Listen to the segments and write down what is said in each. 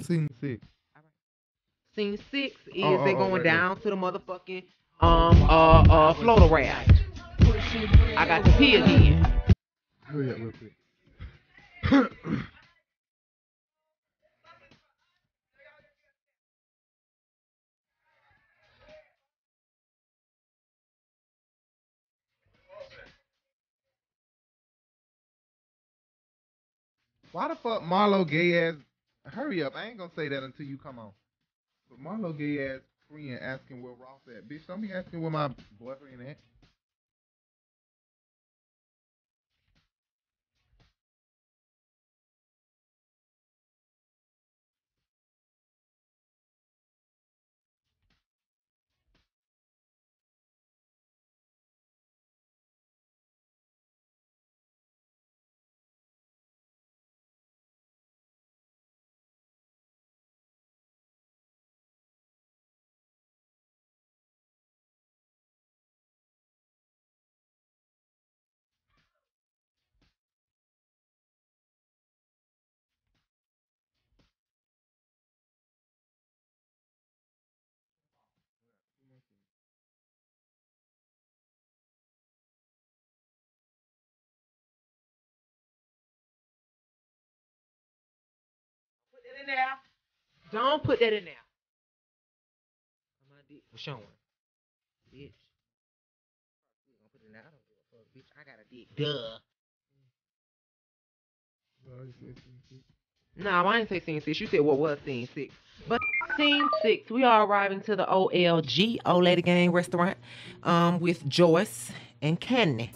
Scene 6. Scene 6 is they going down to the motherfucking floater raft. I got to pee again. Hurry up real quick. Why the fuck Marlo gay ass? Hurry up! I ain't gonna say that until you come on. But Marlo gay ass friend asking where Ross at. Bitch, don't be asking where my boyfriend at. Put that in there. Don't put that in there. My dick was showing. Bitch. Don't put it in there. I don't give a fuck, bitch. I got a dick. Duh. No, I didn't say scene 6. You said what was scene 6. But scene 6, we are arriving to the OLG, Old Lady Gang restaurant, with Joyce and Kandi.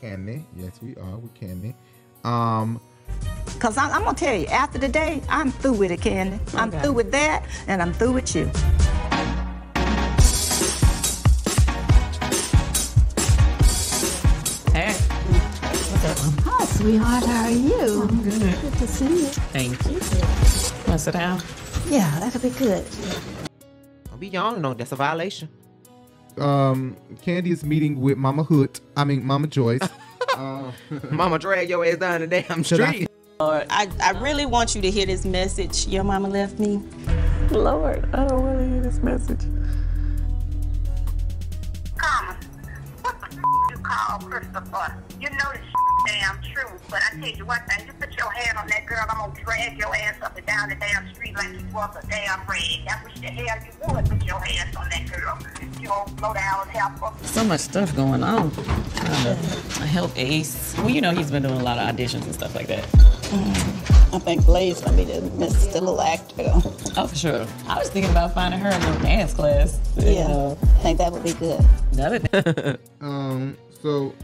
Kandi, yes we are with Kandi. Cause I'm gonna tell you, after the day, I'm through with it, Kandi. Okay. I'm through with that, and I'm through with you. Hey. Hi, sweetheart. How are you? I'm good. Good to see you. Thank you. Want to sit down? Yeah, that'll be good. Don't be yawning, no. That's a violation. Kandi is meeting with Mama Joyce. Mama drag your ass down the damn street. Lord, I really want you to hear this message your mama left me. Lord, I don't want to hear this message. Mama, what the you call Christopher? You know this damn true, but I tell you one thing, you put your hand on that girl, I'm gonna drag your ass up and down the damn street like you was a damn red. That's what the hell you would, put your hands on that girl. You won't blow down and help her. So much stuff going on. Trying to help Ace. Well, you know he's been doing a lot of auditions and stuff like that. I think Blaze gonna be the little actor. Oh, for sure. I was thinking about finding her a little dance class. Yeah, I think that would be good. So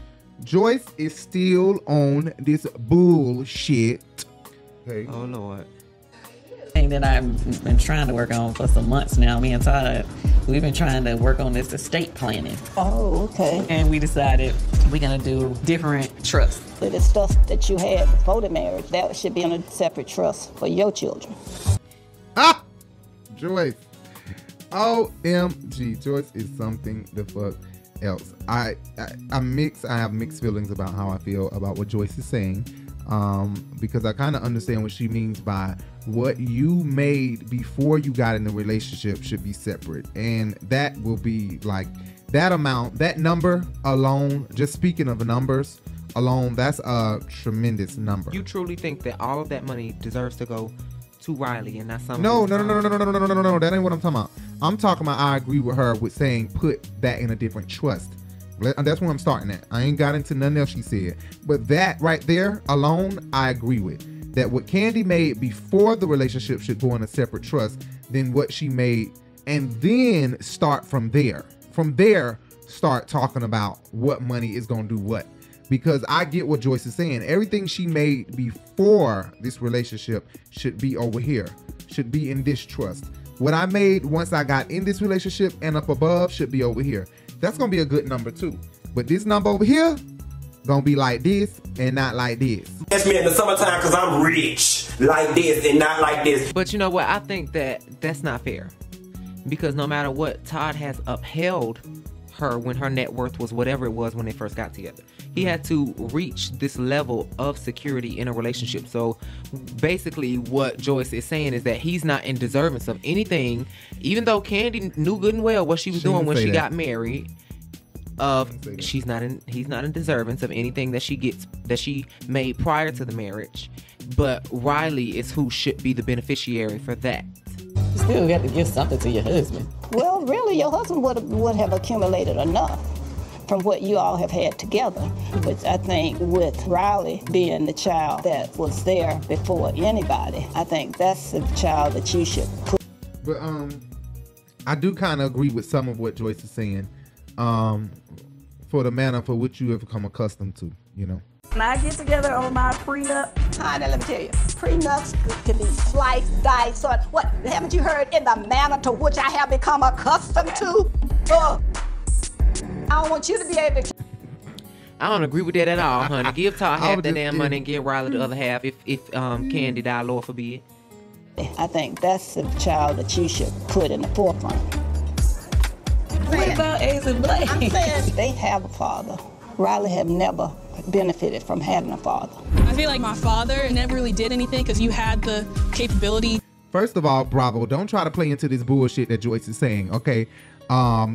Joyce is still on this bullshit. Okay. Oh, Lord. Thing that I've been trying to work on for some months now, me and Todd, we've been trying to work on this estate planning. Oh, okay. And we decided we're gonna do different trusts. So the stuff that you had before the marriage, that should be on a separate trust for your children. Ah! Joyce. OMG. Joyce is something the fuck else. I have mixed feelings about how I feel about what Joyce is saying. Because I kind of understand what she means by what you made before you got in the relationship should be separate. And that will be like that amount, that number alone, just speaking of numbers alone, that's a tremendous number. You truly think that all of that money deserves to go to Riley and not something? No. That ain't what I'm talking about. I'm talking about, I agree with her with saying put that in a different trust. That's where I'm starting at. I ain't got into nothing else she said. But that right there alone, I agree with. That what Kandi made before the relationship should go in a separate trust than what she made. And then start from there. From there, start talking about what money is going to do what. Because I get what Joyce is saying. Everything she made before this relationship should be over here. Should be in this trust. What I made once I got in this relationship and up above should be over here. That's gonna be a good number too. But this number over here gonna be like this and not like this. That's me in the summertime because I'm rich. Like this and not like this. But you know what? I think that that's not fair. Because no matter what, Todd has upheld her when her net worth was whatever it was when they first got together. He had to reach this level of security in a relationship. So basically what Joyce is saying is that he's not in deservance of anything, even though Kandi knew good and well what she was doing when she got married. He's not in deservance of anything that she made prior to the marriage, but Riley is who should be the beneficiary for that. You still got to give something to your husband. Well, really, your husband would have accumulated enough from what you all have had together. Which I think with Riley being the child that was there before anybody, I think that's the child that you should put. But I do kind of agree with some of what Joyce is saying. For the manner for which you have become accustomed to, you know. When I get together on my prenup, Tanya, let me tell you, prenups can be sliced, diced, or what? Haven't you heard in the manner to which I have become accustomed to? I don't want you to be able to. I don't agree with that at all, honey. Give Todd half the damn money and give Riley the other half if Kandi die, Lord forbid. I think that's the child that you should put in the forefront. What about A's and Blaze? I'm saying they have a father. Riley have never benefited from having a father. I feel like my father never really did anything because you had the capability. First of all, Bravo, don't try to play into this bullshit that Joyce is saying, okay?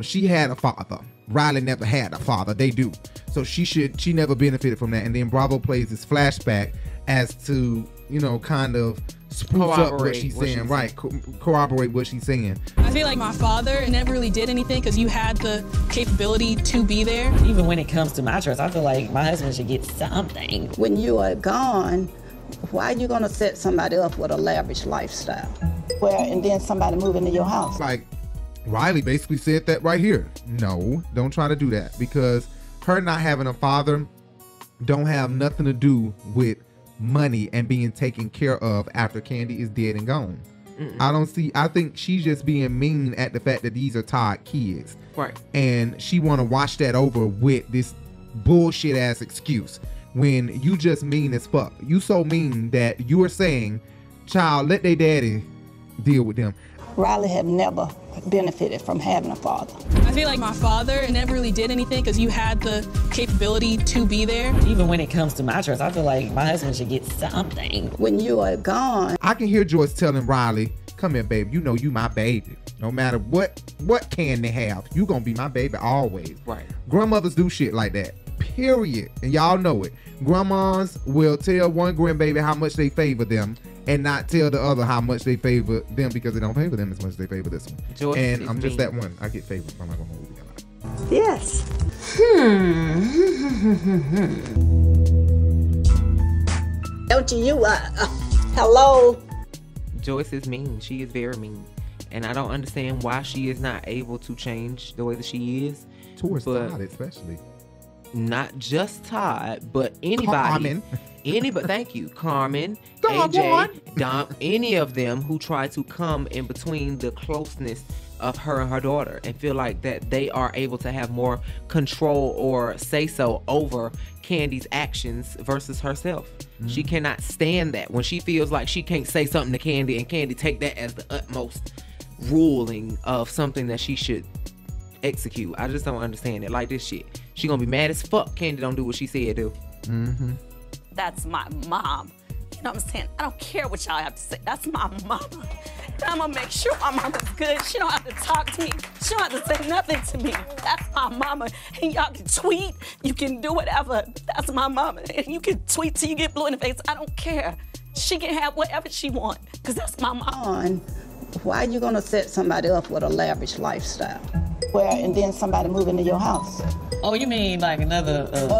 She had a father. Riley never had a father. They do. So she never benefited from that. And then Bravo plays this flashback as to, you know, kind of spruce up what she's saying, right? Corroborate what she's saying. I feel like my father never really did anything because you had the capability to be there. Even when it comes to my trust, I feel like my husband should get something. When you are gone, why are you going to set somebody up with a lavish lifestyle? And then somebody move into your house? Like, Riley basically said that right here. No, don't try to do that, because her not having a father don't have nothing to do with money and being taken care of after Kandi is dead and gone. I think she's just being mean at the fact that these are Todd kids. Right. And she want to wash that over with this bullshit ass excuse when you just mean as fuck. You so mean that you are saying, child, let their daddy deal with them. Riley have never benefited from having a father. I feel like my father never really did anything because you had the capability to be there. Even when it comes to my trust, I feel like my husband should get something. When you are gone. I can hear Joyce telling Riley, come here, baby. You know you my baby. No matter what can they have, you gonna be my baby always. Right. Grandmothers do shit like that. Period. And y'all know it. Grandmas will tell one grandbaby how much they favor them and not tell the other how much they favor them because they don't favor them as much as they favor this one. Joyce, and I'm just that one. I get favored. I'm not gonna hold it. Yes. Don't you, hello? Joyce is mean. She is very mean. And I don't understand why she is not able to change the way that she is. Towards Todd, especially. Not just Todd, but anybody. Carmen. Anybody. Thank you. Carmen, Dom, AJ, Dom, any of them who try to come in between the closeness of her and her daughter and feel like that they are able to have more control or say so over Kandi's actions versus herself. She cannot stand that when she feels like she can't say something to Kandi and Kandi take that as the utmost ruling of something that she should execute. I just don't understand it. Like this shit, she gonna be mad as fuck Kandi don't do what she said do. That's my mom. You know what I'm saying? I don't care what y'all have to say. That's my mama. And I'm gonna make sure my mama's good. She don't have to talk to me. She don't have to say nothing to me. That's my mama. And y'all can tweet. You can do whatever. That's my mama. And you can tweet till you get blue in the face. I don't care. She can have whatever she wants, because that's my mama. Why are you gonna set somebody up with a lavish lifestyle? And then somebody move into your house? Oh, you mean like another... that's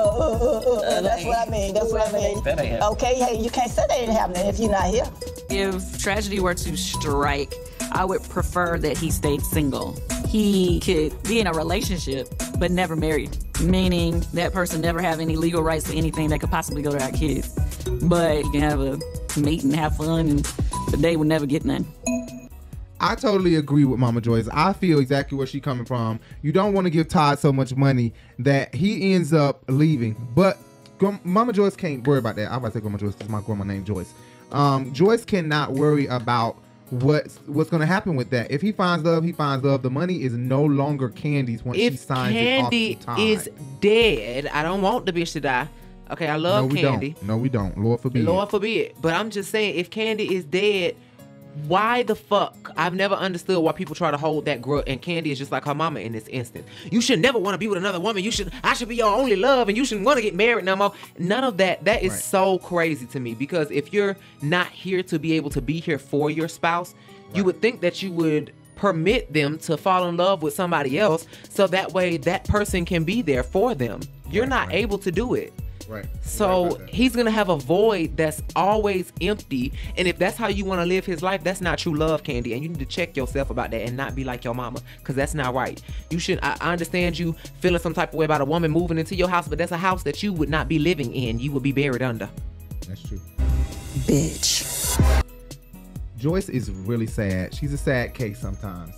what I mean. That's what I mean. Okay, hey, you can't say that ain't happening if you're not here. If tragedy were to strike, I would prefer that he stayed single. He could be in a relationship, but never married, meaning that person never have any legal rights to anything that could possibly go to our kids. But he can have a meet and have fun, and the day would never get none. I totally agree with Mama Joyce. I feel exactly where she's coming from. You don't want to give Todd so much money that he ends up leaving. But Mama Joyce can't worry about that. I'm about to say Grandma Joyce because my grandma named Joyce. Joyce cannot worry about what's going to happen with that. If he finds love, he finds love. The money is no longer Kandi's once she signs it off to Todd. If Kandi is dead, I don't want the bitch to die. Okay, I love Kandi. No, we don't. Lord forbid. Lord forbid. But I'm just saying, if Kandi is dead, why the fuck? I've never understood why people try to hold that grudge. And Kandi is just like her mama in this instance. You should never want to be with another woman. I should be your only love, and you shouldn't want to get married no more. None of that. That is so crazy to me, because if you're not here to be able to be here for your spouse, you would think that you would permit them to fall in love with somebody else, so that way that person can be there for them. You're not able to do it. Right. So he's going to have a void that's always empty. And if that's how you want to live his life, that's not true love, Kandi. And you need to check yourself about that and not be like your mama, because that's not right. You should. I understand you feeling some type of way about a woman moving into your house, but that's a house that you would not be living in. You would be buried under. That's true. Bitch. Joyce is really sad. She's a sad case sometimes.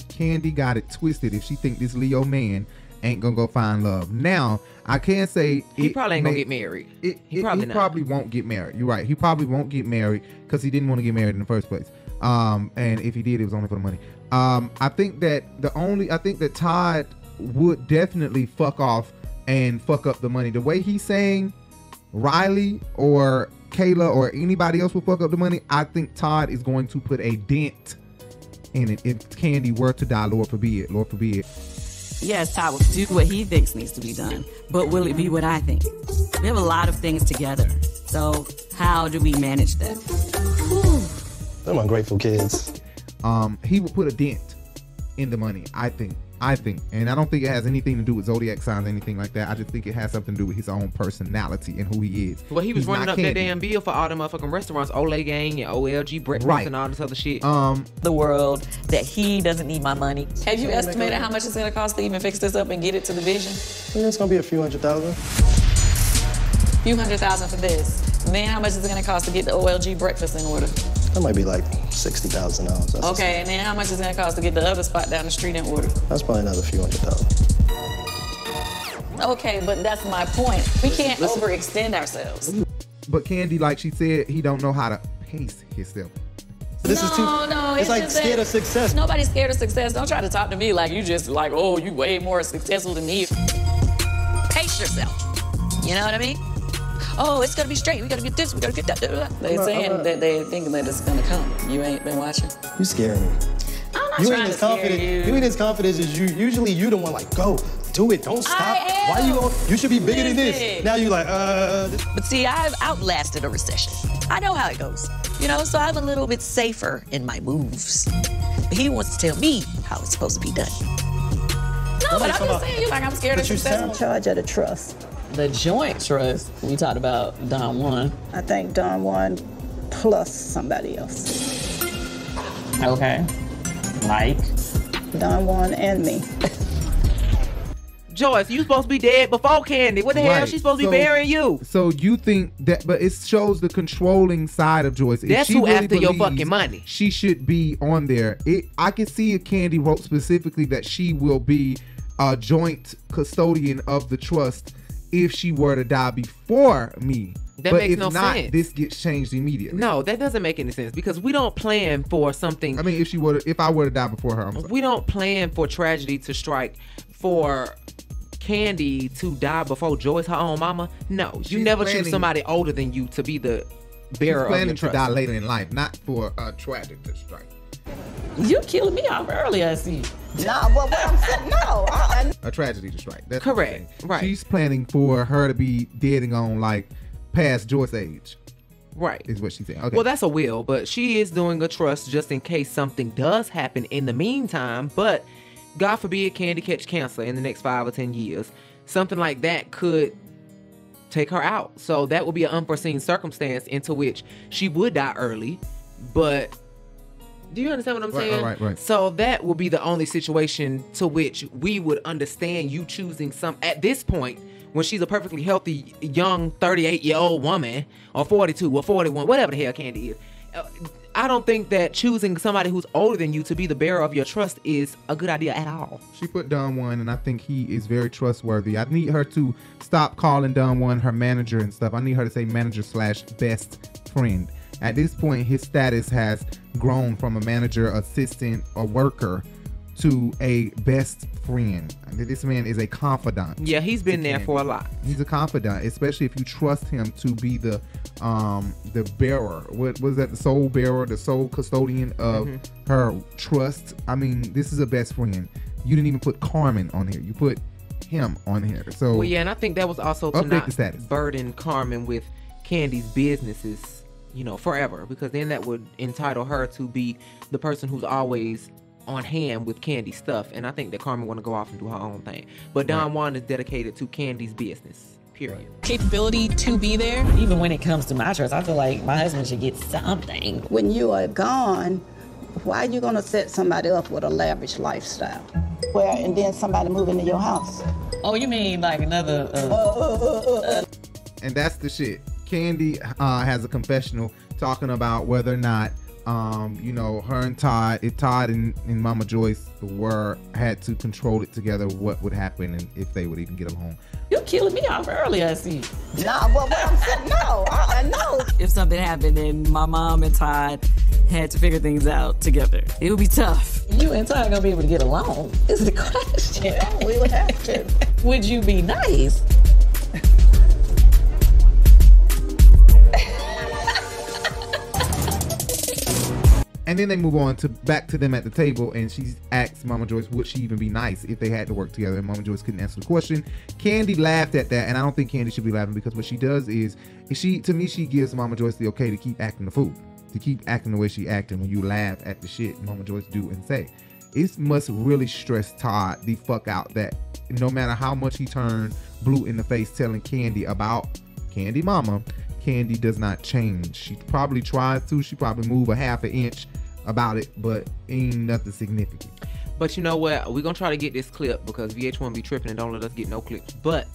Kandi got it twisted if she think this Leo man ain't gonna go find love. Now, I can't say he probably ain't gonna get married. He probably won't get married. You're right. He probably won't get married because he didn't want to get married in the first place. And if he did, it was only for the money. I think that Todd would definitely fuck off and fuck up the money. The way he's saying Riley or Kayla or anybody else will fuck up the money, I think Todd is going to put a dent in it if Kandi were to die. Lord forbid. Lord forbid. Yes, Todd will do what he thinks needs to be done, but will it be what I think? We have a lot of things together, so how do we manage that? They're my grateful kids. He would put a dent in the money, I think, and I don't think it has anything to do with zodiac signs or anything like that. I just think it has something to do with his own personality and who he is. Well, he was running up that damn bill for all the motherfucking restaurants, Olay Gang and OLG breakfast and all this other shit. The world that he doesn't need my money. Have you estimated how much it's going to cost to even fix this up and get it to the vision? Yeah, it's going to be a few $100,000. Few $100,000 for this. And then how much is it going to cost to get the OLG breakfast in order? That might be like $60,000. Okay, and then how much is it going to cost to get the other spot down the street in order? That's probably another few $100,000. Okay, but that's my point. We can't overextend ourselves. But Kandi, like she said, he don't know how to pace himself. This is too. No, it's like scared of success. Nobody's scared of success. Don't try to talk to me like you just like, oh, you way more successful than me. Pace yourself. You know what I mean? Oh, it's gonna be straight. We gotta get this. We gotta get that. They're saying that they're thinking that it's gonna come. You ain't been watching. You scaring me. I'm not trying to scare you. You ain't as confident as you. Usually, you the one like, go, do it. Don't stop. Why you going? You should be bigger than this. Now you like, But see, I've outlasted a recession. I know how it goes. You know, so I'm a little bit safer in my moves. But he wants to tell me how it's supposed to be done. No, but I'm just saying, you like I'm scared of success. In charge of the trust. The joint trust, we talked about Don Juan. I think Don Juan plus somebody else. Okay. Like? Don Juan and me. Joyce, you supposed to be dead before Kandi. What the hell? She's supposed to be burying you. So you think that, but it shows the controlling side of Joyce. That's who after your fucking money. She should be on there. I can see if Kandi wrote specifically that she will be a joint custodian of the trust if she were to die before me. That but makes if no not, sense. This gets changed immediately. No, that doesn't make any sense because we don't plan for something. I mean, if I were to die before her, we don't plan for tragedy to strike for Kandi to die before Joyce, her own mama. No, you never choose somebody older than you to be the bearer of your trust. She's planning to die later in life, not for a tragic to strike. You killing me off early, I see. Nah, but what I'm saying, no. A tragedy to strike. That's correct. Right. She's planning for her to be dead and gone, like past Joyce's age. Right. Is what she's saying. Okay. Well, that's a will, but she is doing a trust just in case something does happen in the meantime. But God forbid Kandi catch cancer in the next 5 or 10 years. Something like that could take her out. So that would be an unforeseen circumstance into which she would die early. But do you understand what I'm saying? Right. So that will be the only situation to which we would understand you choosing at this point, when she's a perfectly healthy, young 38-year-old woman, or 42 or 41, whatever the hell Kandi is. I don't think that choosing somebody who's older than you to be the bearer of your trust is a good idea at all. She put Don Juan, and I think he is very trustworthy. I need her to stop calling Don Juan her manager and stuff. I need her to say manager / best friend. At this point, his status has grown from a manager, assistant, or worker to a best friend. This man is a confidant. Yeah, he's been there for a lot. He's a confidant, especially if you trust him to be the bearer. What was that? The soul bearer, the soul custodian of her trust. I mean, this is a best friend. You didn't even put Carmen on here. You put him on here. So well, yeah, and I think that was also to update not the status. burden Carmen with Kandi's businesses, you know, forever, because then that would entitle her to be the person who's always on hand with Kandi's stuff. And I think that Carmen want to go off and do her own thing. But Don Juan is dedicated to Kandi's business. Period. Capability to be there. Even when it comes to my trust, I feel like my husband should get something. When you are gone, why are you gonna set somebody up with a lavish lifestyle? And then somebody move into your house? Oh, you mean like another... And that's the shit. Kandi has a confessional talking about whether or not, you know, her and Todd, if Todd and Mama Joyce had to control it together, what would happen and if they would even get along. You're killing me off early, I see. Nah, well, what I'm saying, no, I know. If something happened and my mom and Todd had to figure things out together, it would be tough. You and Todd gonna be able to get along, is the question. Yeah, we would have to. Would you be nice? And then they move on to back to them at the table, and she asks Mama Joyce, would she even be nice if they had to work together? And Mama Joyce couldn't answer the question. Kandi laughed at that, and I don't think Kandi should be laughing, because what she does is she gives Mama Joyce the okay to keep acting the fool, to keep acting the way she acting when you laugh at the shit Mama Joyce do and say. It must really stress Todd the fuck out that no matter how much he turned blue in the face telling Kandi about Kandi Mama, Kandi does not change. She probably tries to. She probably move a half an inch about it, but ain't nothing significant. But you know what? We're gonna try to get this clip because VH1 be tripping and don't let us get no clips. But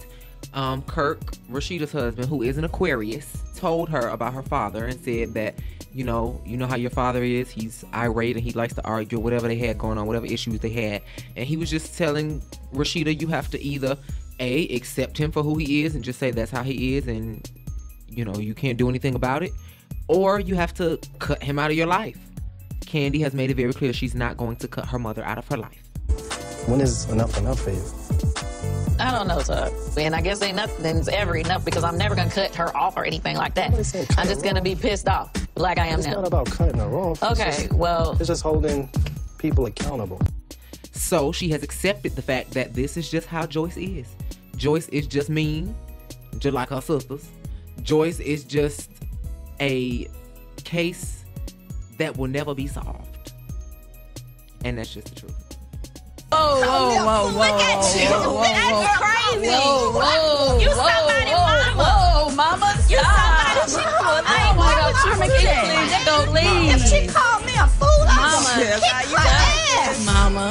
Kirk, Rashida's husband, who is an Aquarius, told her about her father and said that, you know how your father is. He's irate and he likes to argue, whatever they had going on, whatever issues they had. And he was just telling Rashida, you have to either A, accept him for who he is and just say that's how he is and, you know, you can't do anything about it, or you have to cut him out of your life. Kandi has made it very clear she's not going to cut her mother out of her life. When is enough for you? I don't know, sir. And I guess ain't nothing's ever enough because I'm never going to cut her off or anything like that. I'm just going to be pissed off like I am now. It's not about cutting her off. Okay, well... It's just holding people accountable. So she has accepted the fact that this is just how Joyce is. Joyce is just mean, just like her sisters. Joyce is just a case that will never be solved. And that's just the truth. Whoa, look at you. That's crazy. You somebody mama. Whoa, mama, you somebody's mama. I ain't gonna leave. If she called me a fool, I'm gonna kick her ass. Mama.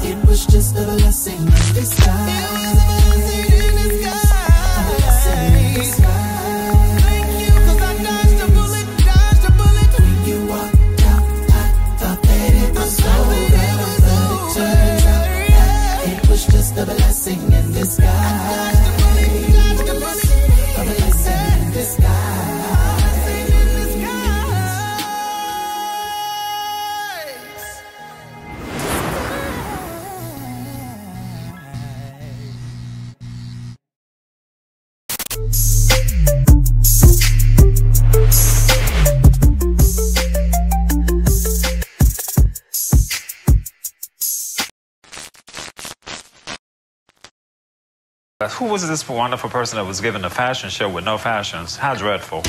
It was just a blessing in disguise. A blessing in disguise. A blessing in disguise. Who was this wonderful person that was given a fashion show with no fashions? How dreadful.